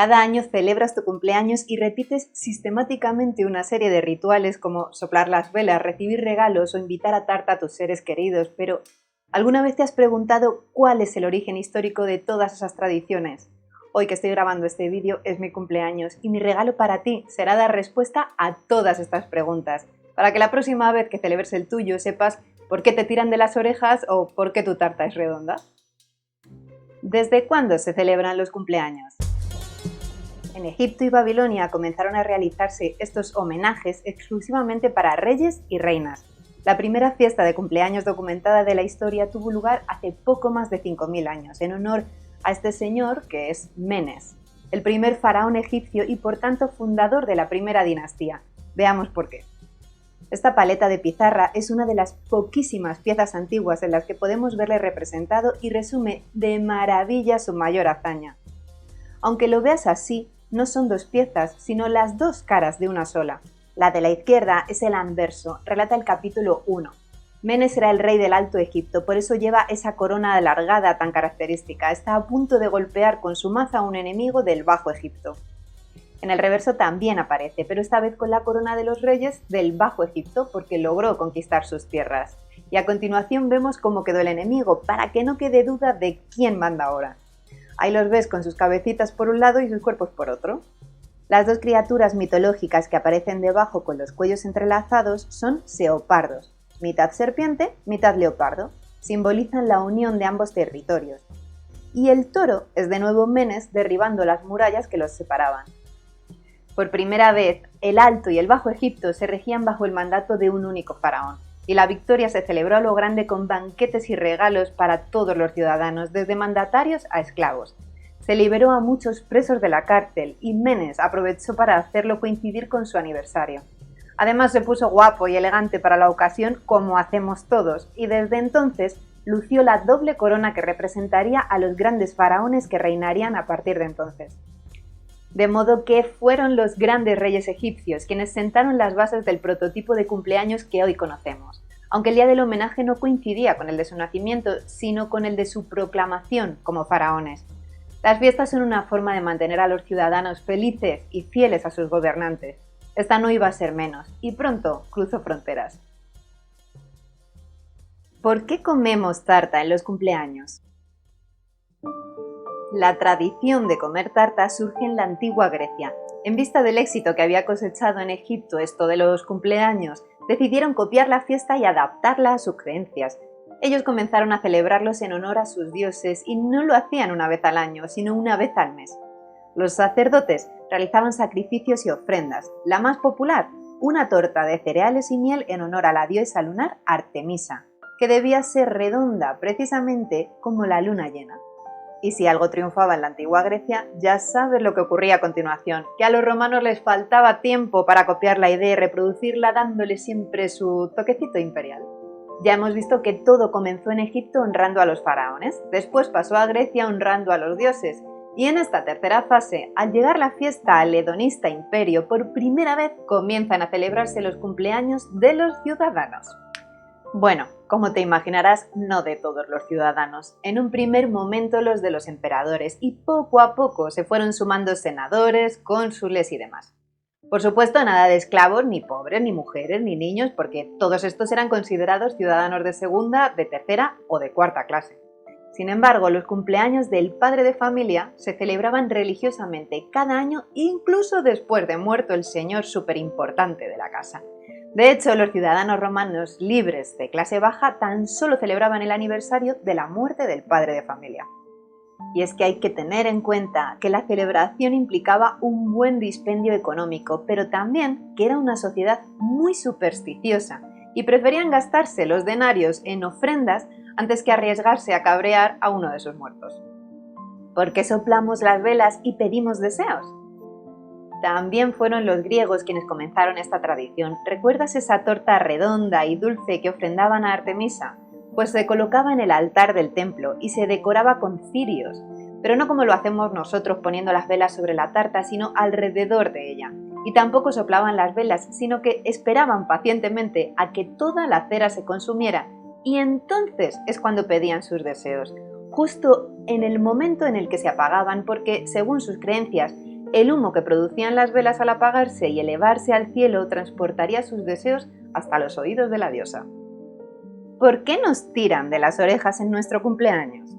Cada año celebras tu cumpleaños y repites sistemáticamente una serie de rituales como soplar las velas, recibir regalos o invitar a tarta a tus seres queridos, pero ¿alguna vez te has preguntado cuál es el origen histórico de todas esas tradiciones? Hoy que estoy grabando este vídeo es mi cumpleaños y mi regalo para ti será dar respuesta a todas estas preguntas, para que la próxima vez que celebres el tuyo sepas por qué te tiran de las orejas o por qué tu tarta es redonda. ¿Desde cuándo se celebran los cumpleaños? En Egipto y Babilonia comenzaron a realizarse estos homenajes exclusivamente para reyes y reinas. La primera fiesta de cumpleaños documentada de la historia tuvo lugar hace poco más de 5000 años, en honor a este señor que es Menes, el primer faraón egipcio y por tanto fundador de la primera dinastía. Veamos por qué. Esta paleta de pizarra es una de las poquísimas piezas antiguas en las que podemos verle representado y resume de maravilla su mayor hazaña. Aunque lo veas así, no son dos piezas, sino las dos caras de una sola. La de la izquierda es el anverso, relata el capítulo 1. Menes era el rey del Alto Egipto, por eso lleva esa corona alargada tan característica. Está a punto de golpear con su maza a un enemigo del Bajo Egipto. En el reverso también aparece, pero esta vez con la corona de los reyes del Bajo Egipto, porque logró conquistar sus tierras. Y a continuación vemos cómo quedó el enemigo, para que no quede duda de quién manda ahora. Ahí los ves con sus cabecitas por un lado y sus cuerpos por otro. Las dos criaturas mitológicas que aparecen debajo con los cuellos entrelazados son seopardos, mitad serpiente, mitad leopardo. Simbolizan la unión de ambos territorios. Y el toro es de nuevo Menes derribando las murallas que los separaban. Por primera vez, el Alto y el Bajo Egipto se regían bajo el mandato de un único faraón. Y la victoria se celebró a lo grande con banquetes y regalos para todos los ciudadanos, desde mandatarios a esclavos. Se liberó a muchos presos de la cárcel y Menes aprovechó para hacerlo coincidir con su aniversario. Además se puso guapo y elegante para la ocasión, como hacemos todos, y desde entonces lució la doble corona que representaría a los grandes faraones que reinarían a partir de entonces. De modo que fueron los grandes reyes egipcios quienes sentaron las bases del prototipo de cumpleaños que hoy conocemos, aunque el día del homenaje no coincidía con el de su nacimiento, sino con el de su proclamación como faraones. Las fiestas son una forma de mantener a los ciudadanos felices y fieles a sus gobernantes. Esta no iba a ser menos, y pronto cruzó fronteras. ¿Por qué comemos tarta en los cumpleaños? La tradición de comer tarta surge en la antigua Grecia. En vista del éxito que había cosechado en Egipto esto de los cumpleaños, decidieron copiar la fiesta y adaptarla a sus creencias. Ellos comenzaron a celebrarlos en honor a sus dioses y no lo hacían una vez al año, sino una vez al mes. Los sacerdotes realizaban sacrificios y ofrendas. La más popular, una torta de cereales y miel en honor a la diosa lunar Artemisa, que debía ser redonda precisamente como la luna llena. Y si algo triunfaba en la antigua Grecia, ya sabes lo que ocurría a continuación, que a los romanos les faltaba tiempo para copiar la idea y reproducirla dándole siempre su toquecito imperial. Ya hemos visto que todo comenzó en Egipto honrando a los faraones, después pasó a Grecia honrando a los dioses, y en esta tercera fase, al llegar la fiesta al hedonista imperio, por primera vez comienzan a celebrarse los cumpleaños de los ciudadanos. Bueno, como te imaginarás, no de todos los ciudadanos. En un primer momento los de los emperadores y poco a poco se fueron sumando senadores, cónsules y demás. Por supuesto, nada de esclavos, ni pobres, ni mujeres, ni niños, porque todos estos eran considerados ciudadanos de segunda, de tercera o de cuarta clase. Sin embargo, los cumpleaños del padre de familia se celebraban religiosamente cada año, incluso después de muerto el señor superimportante de la casa. De hecho, los ciudadanos romanos libres de clase baja tan solo celebraban el aniversario de la muerte del padre de familia. Y es que hay que tener en cuenta que la celebración implicaba un buen dispendio económico, pero también que era una sociedad muy supersticiosa y preferían gastarse los denarios en ofrendas antes que arriesgarse a cabrear a uno de sus muertos. ¿Por qué soplamos las velas y pedimos deseos? También fueron los griegos quienes comenzaron esta tradición. ¿Recuerdas esa torta redonda y dulce que ofrendaban a Artemisa? Pues se colocaba en el altar del templo y se decoraba con cirios, pero no como lo hacemos nosotros poniendo las velas sobre la tarta, sino alrededor de ella. Y tampoco soplaban las velas, sino que esperaban pacientemente a que toda la cera se consumiera, y entonces es cuando pedían sus deseos, justo en el momento en el que se apagaban, porque, según sus creencias, El humo que producían las velas al apagarse y elevarse al cielo transportaría sus deseos hasta los oídos de la diosa. ¿Por qué nos tiran de las orejas en nuestro cumpleaños?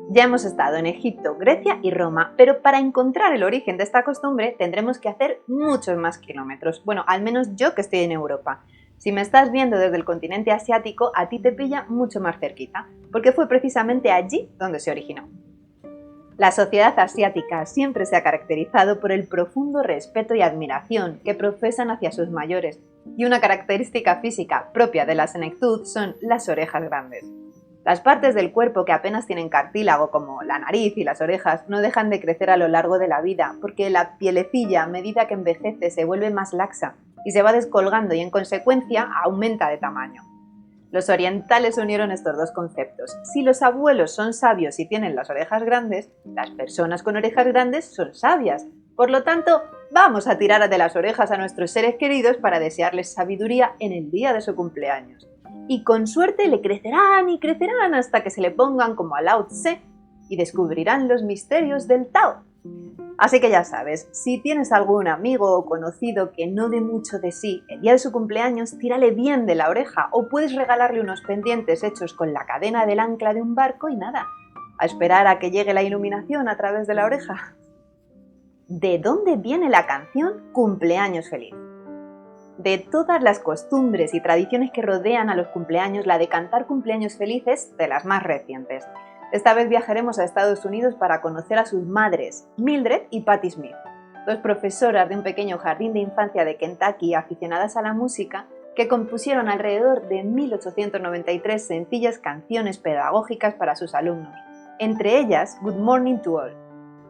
Ya hemos estado en Egipto, Grecia y Roma, pero para encontrar el origen de esta costumbre tendremos que hacer muchos más kilómetros. Bueno, al menos yo que estoy en Europa. Si me estás viendo desde el continente asiático, a ti te pilla mucho más cerquita, porque fue precisamente allí donde se originó. La sociedad asiática siempre se ha caracterizado por el profundo respeto y admiración que profesan hacia sus mayores, y una característica física propia de la senectud son las orejas grandes. Las partes del cuerpo que apenas tienen cartílago, como la nariz y las orejas, no dejan de crecer a lo largo de la vida, porque la pielecilla, a medida que envejece, se vuelve más laxa y se va descolgando y, en consecuencia, aumenta de tamaño. Los orientales unieron estos dos conceptos. Si los abuelos son sabios y tienen las orejas grandes, las personas con orejas grandes son sabias. Por lo tanto, vamos a tirar de las orejas a nuestros seres queridos para desearles sabiduría en el día de su cumpleaños. Y con suerte le crecerán y crecerán hasta que se le pongan como a Lao Tse y descubrirán los misterios del Tao. Así que ya sabes, si tienes algún amigo o conocido que no dé mucho de sí el día de su cumpleaños, tírale bien de la oreja o puedes regalarle unos pendientes hechos con la cadena del ancla de un barco y nada, a esperar a que llegue la iluminación a través de la oreja. ¿De dónde viene la canción Cumpleaños Feliz? De todas las costumbres y tradiciones que rodean a los cumpleaños, la de cantar cumpleaños felices es de las más recientes. Esta vez viajaremos a Estados Unidos para conocer a sus madres, Mildred y Patti Smith, dos profesoras de un pequeño jardín de infancia de Kentucky aficionadas a la música que compusieron alrededor de 1893 sencillas canciones pedagógicas para sus alumnos, entre ellas Good Morning to All,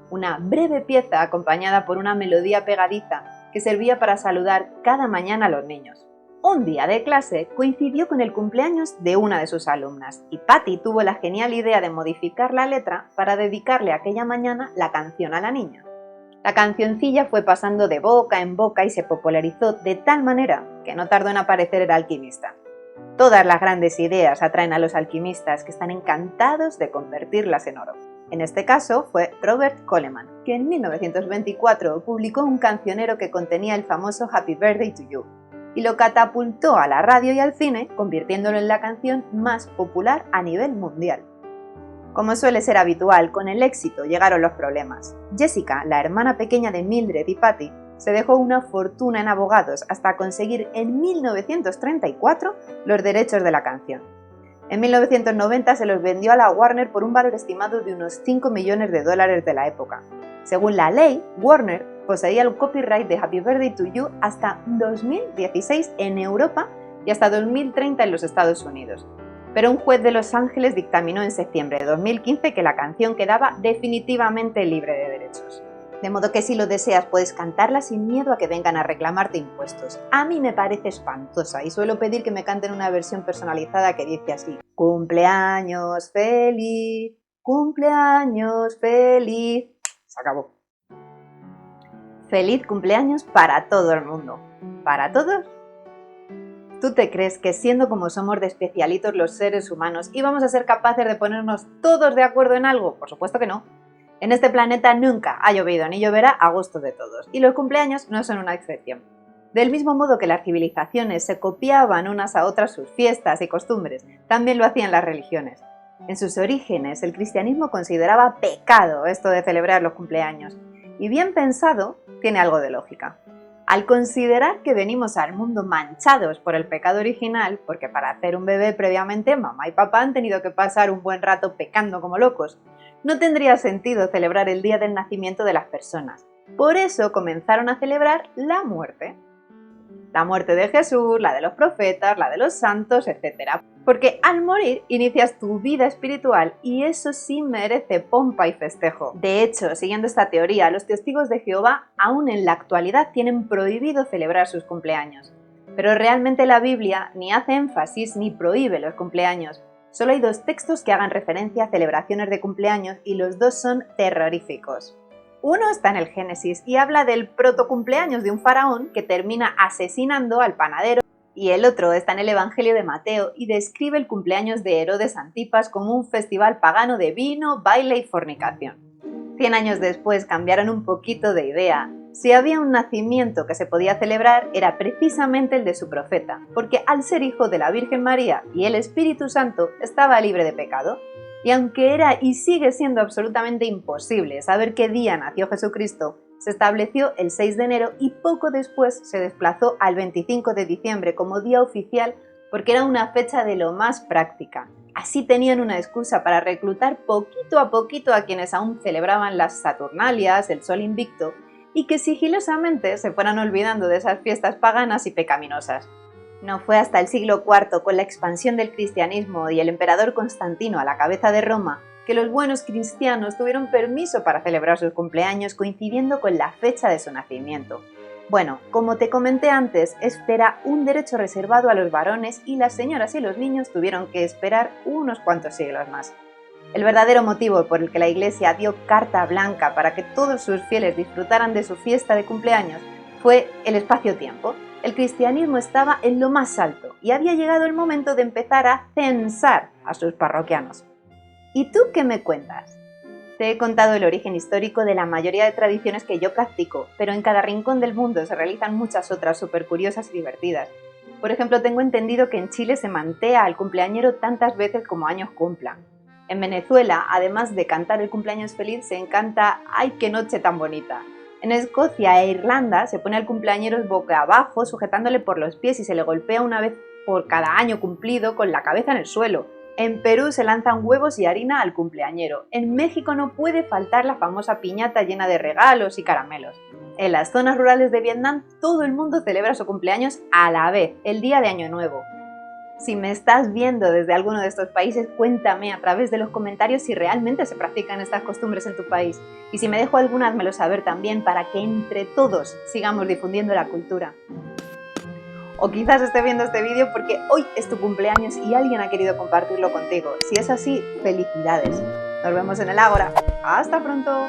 una breve pieza acompañada por una melodía pegadiza que servía para saludar cada mañana a los niños. Un día de clase coincidió con el cumpleaños de una de sus alumnas y Patti tuvo la genial idea de modificar la letra para dedicarle aquella mañana la canción a la niña. La cancioncilla fue pasando de boca en boca y se popularizó de tal manera que no tardó en aparecer el alquimista. Todas las grandes ideas atraen a los alquimistas que están encantados de convertirlas en oro. En este caso fue Robert Coleman, que en 1924 publicó un cancionero que contenía el famoso Happy Birthday to You y lo catapultó a la radio y al cine, convirtiéndolo en la canción más popular a nivel mundial. Como suele ser habitual, con el éxito llegaron los problemas. Jessica, la hermana pequeña de Mildred y Patti, se dejó una fortuna en abogados hasta conseguir en 1934 los derechos de la canción. En 1990 se los vendió a la Warner por un valor estimado de unos $5 millones de la época. Según la ley, Warner poseía el copyright de Happy Birthday to You hasta 2016 en Europa y hasta 2030 en los Estados Unidos. Pero un juez de Los Ángeles dictaminó en septiembre de 2015 que la canción quedaba definitivamente libre de derechos. De modo que si lo deseas puedes cantarla sin miedo a que vengan a reclamarte impuestos. A mí me parece espantosa y suelo pedir que me canten una versión personalizada que dice así: cumpleaños feliz, cumpleaños feliz. Se acabó. Feliz cumpleaños para todo el mundo. ¿Para todos? ¿Tú te crees que siendo como somos de especialitos los seres humanos íbamos a ser capaces de ponernos todos de acuerdo en algo? Por supuesto que no. En este planeta nunca ha llovido ni lloverá a gusto de todos, y los cumpleaños no son una excepción. Del mismo modo que las civilizaciones se copiaban unas a otras sus fiestas y costumbres, también lo hacían las religiones. En sus orígenes, el cristianismo consideraba pecado esto de celebrar los cumpleaños, y bien pensado, tiene algo de lógica. Al considerar que venimos al mundo manchados por el pecado original, porque para hacer un bebé previamente mamá y papá han tenido que pasar un buen rato pecando como locos, no tendría sentido celebrar el día del nacimiento de las personas. Por eso comenzaron a celebrar la muerte. La muerte de Jesús, la de los profetas, la de los santos, etc. Porque al morir inicias tu vida espiritual y eso sí merece pompa y festejo. De hecho, siguiendo esta teoría, los testigos de Jehová aún en la actualidad tienen prohibido celebrar sus cumpleaños. Pero realmente la Biblia ni hace énfasis ni prohíbe los cumpleaños. Solo hay dos textos que hagan referencia a celebraciones de cumpleaños y los dos son terroríficos. Uno está en el Génesis y habla del protocumpleaños de un faraón que termina asesinando al panadero, y el otro está en el Evangelio de Mateo y describe el cumpleaños de Herodes Antipas como un festival pagano de vino, baile y fornicación. 100 años después cambiaron un poquito de idea. Si había un nacimiento que se podía celebrar, era precisamente el de su profeta, porque al ser hijo de la Virgen María y el Espíritu Santo, estaba libre de pecado. Y aunque era y sigue siendo absolutamente imposible saber qué día nació Jesucristo, se estableció el 6 de enero y poco después se desplazó al 25 de diciembre como día oficial porque era una fecha de lo más práctica. Así tenían una excusa para reclutar poquito a poquito a quienes aún celebraban las Saturnalias, el Sol Invicto, y que sigilosamente se fueran olvidando de esas fiestas paganas y pecaminosas. No fue hasta el siglo IV, con la expansión del cristianismo y el emperador Constantino a la cabeza de Roma, que los buenos cristianos tuvieron permiso para celebrar sus cumpleaños coincidiendo con la fecha de su nacimiento. Bueno, como te comenté antes, este era un derecho reservado a los varones y las señoras y los niños tuvieron que esperar unos cuantos siglos más. El verdadero motivo por el que la Iglesia dio carta blanca para que todos sus fieles disfrutaran de su fiesta de cumpleaños fue el espacio-tiempo. El cristianismo estaba en lo más alto y había llegado el momento de empezar a censar a sus parroquianos. ¿Y tú qué me cuentas? Te he contado el origen histórico de la mayoría de tradiciones que yo practico, pero en cada rincón del mundo se realizan muchas otras súper curiosas y divertidas. Por ejemplo, tengo entendido que en Chile se mantea al cumpleañero tantas veces como años cumplan. En Venezuela, además de cantar el cumpleaños feliz, se encanta ¡ay, qué noche tan bonita! En Escocia e Irlanda se pone al cumpleañero boca abajo, sujetándole por los pies y se le golpea una vez por cada año cumplido con la cabeza en el suelo. En Perú se lanzan huevos y harina al cumpleañero. En México no puede faltar la famosa piñata llena de regalos y caramelos. En las zonas rurales de Vietnam todo el mundo celebra su cumpleaños a la vez, el día de Año Nuevo. Si me estás viendo desde alguno de estos países, cuéntame a través de los comentarios si realmente se practican estas costumbres en tu país. Y si me dejo alguna, házmelo saber también para que entre todos sigamos difundiendo la cultura. O quizás esté viendo este vídeo porque hoy es tu cumpleaños y alguien ha querido compartirlo contigo. Si es así, felicidades. Nos vemos en el Ágora. ¡Hasta pronto!